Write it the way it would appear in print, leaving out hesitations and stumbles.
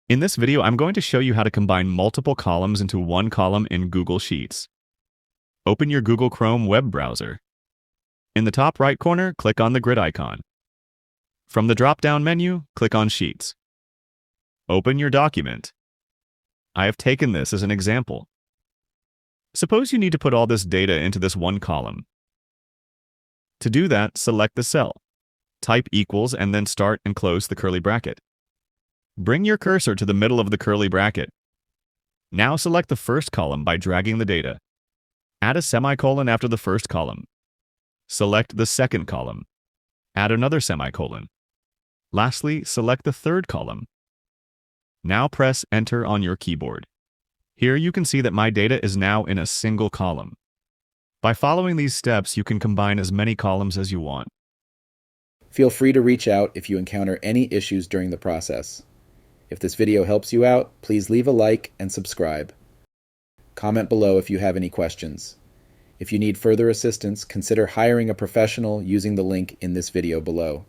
In this video, I'm going to show you how to combine multiple columns into one column in Google Sheets. Open your Google Chrome web browser. In the top right corner, click on the grid icon. From the drop-down menu, click on Sheets. Open your document. I have taken this as an example. Suppose you need to put all this data into this one column. To do that, select the cell. Type equals and then start and close the curly bracket. Bring your cursor to the middle of the curly bracket. Now select the first column by dragging the data. Add a semicolon after the first column. Select the second column. Add another semicolon. Lastly, select the third column. Now press Enter on your keyboard. Here you can see that my data is now in a single column. By following these steps, you can combine as many columns as you want. Feel free to reach out if you encounter any issues during the process. If this video helps you out, please leave a like and subscribe. Comment below if you have any questions. If you need further assistance, consider hiring a professional using the link in this video below.